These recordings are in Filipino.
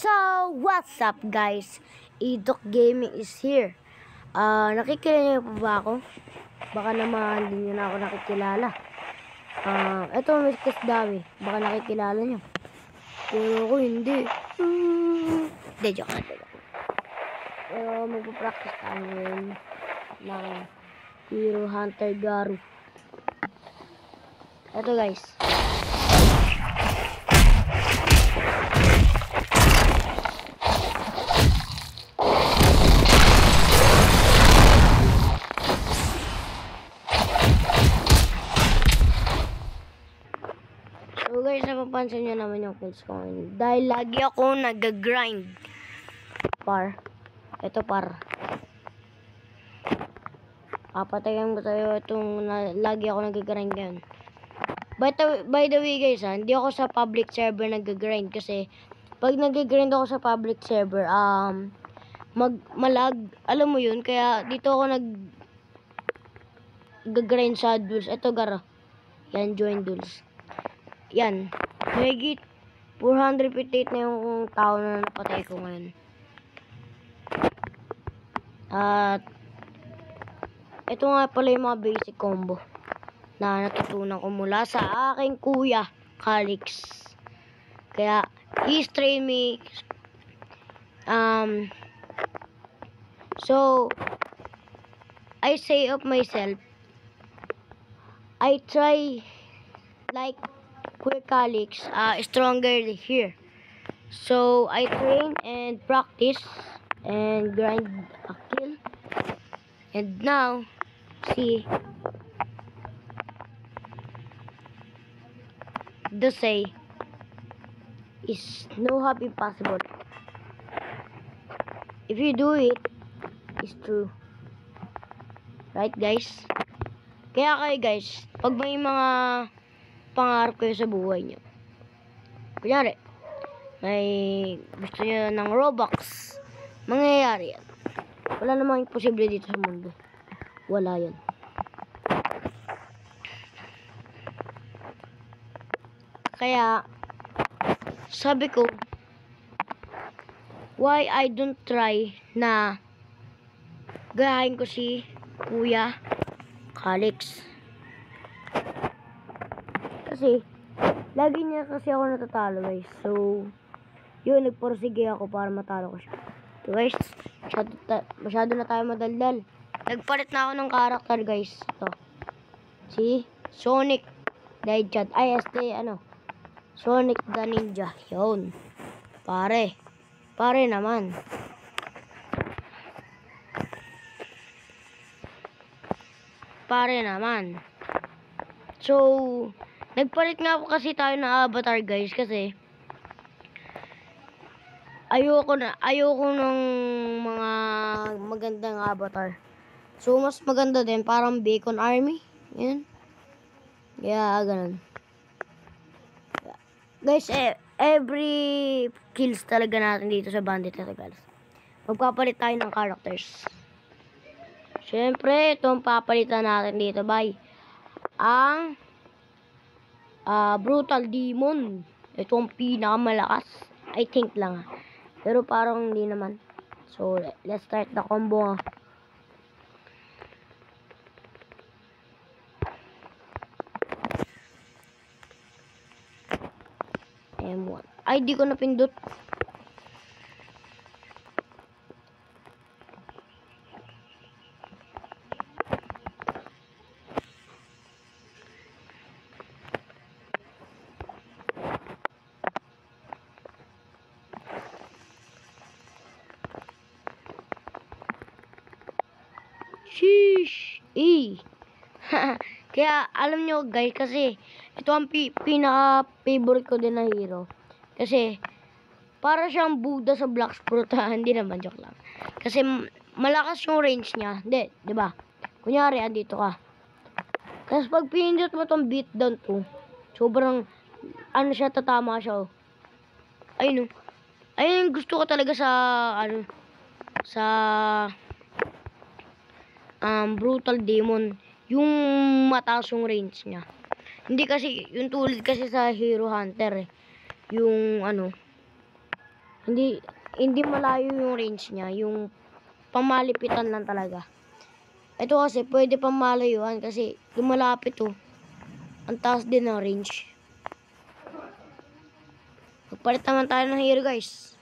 So, what's up guys? Idok Gaming is here. Nakikilala niyo pa ba ako? Baka naman hindi niyo na ako nakikilala. Ito Mr. Dawi. Baka nakikilala niyo. Pero ako hindi. Hindi, joke lang. Pero magpapractice tayo ngayon ng Hero Hunter Garu. Ito guys. So guys, napapansin nyo naman yung kills ko ngayon. Dahil lagi ako nag-grind. Ito par. Papatayan ko tayo itong lagi ako nag-grind ngayon. By the way guys, hindi ako sa public server nag-grind kasi pag nag-grind ako sa public server, malag, alam mo yun, kaya dito ako nag-grind sa duels. Ito gara. Yan, join duels. Yan. Higit 458 na yung tao na napatay ko ngayon. At ito nga pala yung mga basic combo na natutunan ko mula sa aking kuya, Calix. Kaya, he's trained me. So, I say of myself, I try like Kuya Calix, stronger here. So, I train and practice and grind a kill. And now, see, the say is no happy possible. If you do it, it's true. Right guys? Kaya kayo guys, pag may mga pangarap kayo sa buhay nyo, kunyari may gusto nyo ng Robux, mangyayari yan. Wala namang imposible dito sa mundo. Wala yan. Kaya sabi ko, why I don't try na gayahin ko si Kuya Calix. Kasi lagi niya kasi ako natatalo guys. So yun, nagporsige ako para matalo ko siya. So guys, masyado na tayo madaldal. Nagpalit na ako ng karakter guys. Ito, si Sonic the Hedgehog. Sonic the Ninja. Yun. Pare naman. So, nagpalit nga po kasi tayo ng avatar guys kasi ayoko ng mga magandang avatar. So, mas maganda din parang Bacon Army. Yan. Yeah, ganun. Guys, every kills talaga natin dito sa Bandit na guys. Magpapalit tayo ng characters. Siyempre, itong papalitan natin dito by ang Brutal Demon. Ito ang pinakamalakas. I think lang. Pero parang hindi naman. So, let's start the combo. M1. Ay, di ko napindot. Sheesh! Kaya alam nyo guys, kasi ito ang pinaka-favorite ko din na hero. Kasi para siyang Buddha sa Blacksprout. Hindi naman, joke lang. Kasi malakas yung range niya. Hindi, di ba? Kunyari, andito ka. Tapos pag pinindot mo tong beatdown to, sobrang siya, tatama siya. Oh. Ayun, oh. Ayun gusto ko talaga sa Brutal Demon, yung mataas yung range niya. Hindi kasi yung tulad kasi sa Hero Hunter yung Hindi malayo yung range niya, yung pamalipitan lang talaga. Ito kasi pwede pang malayuan kasi lumalapit oh. Ang taas din ng range. Magpalit naman tayo ng hero guys.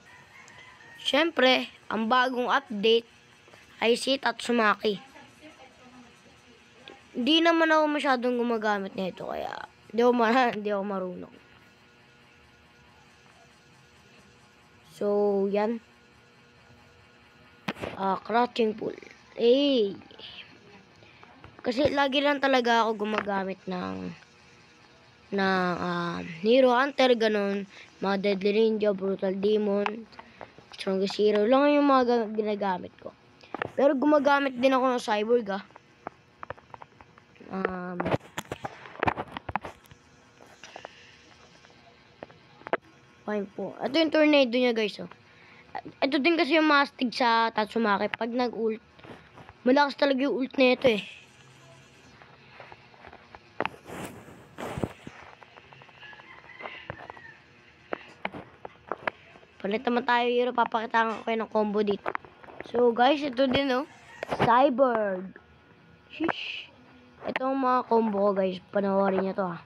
Siyempre, ang bagong update ay si Tatsumaki. Hindi naman ako masyadong gumagamit nito kaya hindi ako marunong. So, yan. Crouching pull. Kasi lagi lang talaga ako gumagamit ng Hero Hunter, ganun. Mga Deadly Ninja, Brutal Demon, Strongest Hero lang yung mga ginagamit ko. Pero gumagamit din ako ng Cyborg fine po. Ito yung tornado niya guys oh. Ito din kasi yung mastig sa Tatsumaki. Pag nag-ult, malakas talaga yung ult na ito eh. Palit naman tayo hero. Papakita ko kayo ng combo dito. So guys, ito din oh. Cyborg. Shish. Ito ang mga combo ko guys. Panoorin nyo to ha.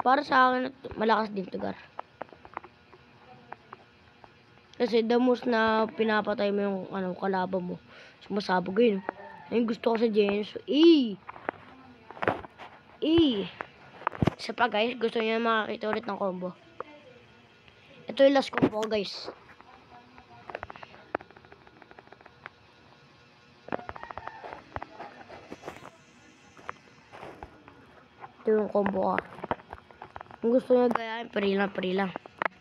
Para sa akin, malakas din to gar. Kasi the most na pinapatay mo yung kalaban mo. Sumasabog yun. Ayun gusto ko sa Genos. Isa pa guys, gusto niyo makakita ulit ng combo. Ito yung last combo guys. Ito yung combo ko. Kung gusto nyo gayahin, pari lang.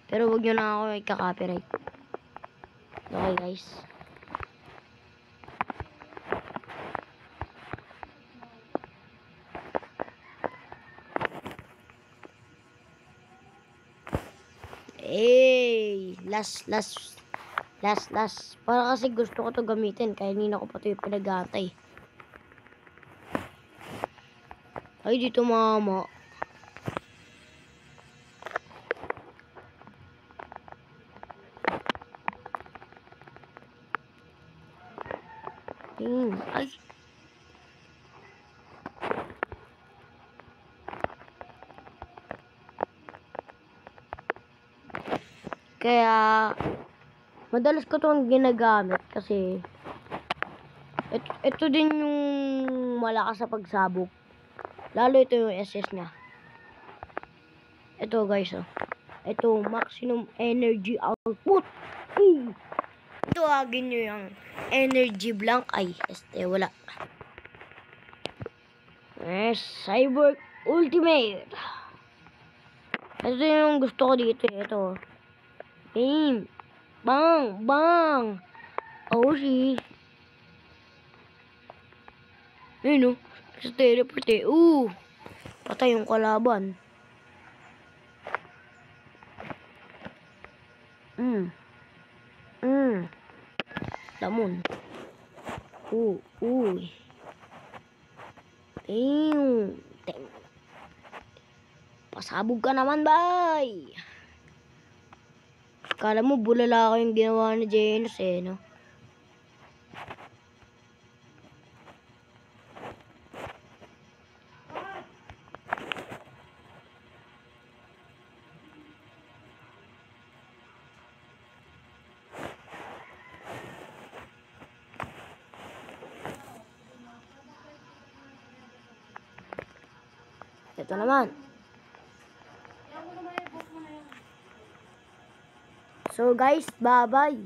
Pero wag nyo na ako ikaka-copyright. Okay guys. Last. Para kasi gusto ko to gamitin. Kaya nina ko pa ito yung pinag-atay. Ay, dito mama. Ay. Kaya madalas ko itong ginagamit kasi ito din yung malakas sa pagsabog. Lalo ito yung SS niya. Ito guys oh. Ito maximum energy output. Tuwagin nyo yung energy blank. Ay, wala. Cyborg Ultimate. Ito yung gusto ko dito. Ito. Aim. Bang. Oh, si. Ayun, no? Sa teleport eh. Patay yung kalaban. Lamon. Pasabog ka naman, bay. Kala mo, bulala ako yung ginawa ni Genos eh, no? Ito naman. So guys, bye-bye.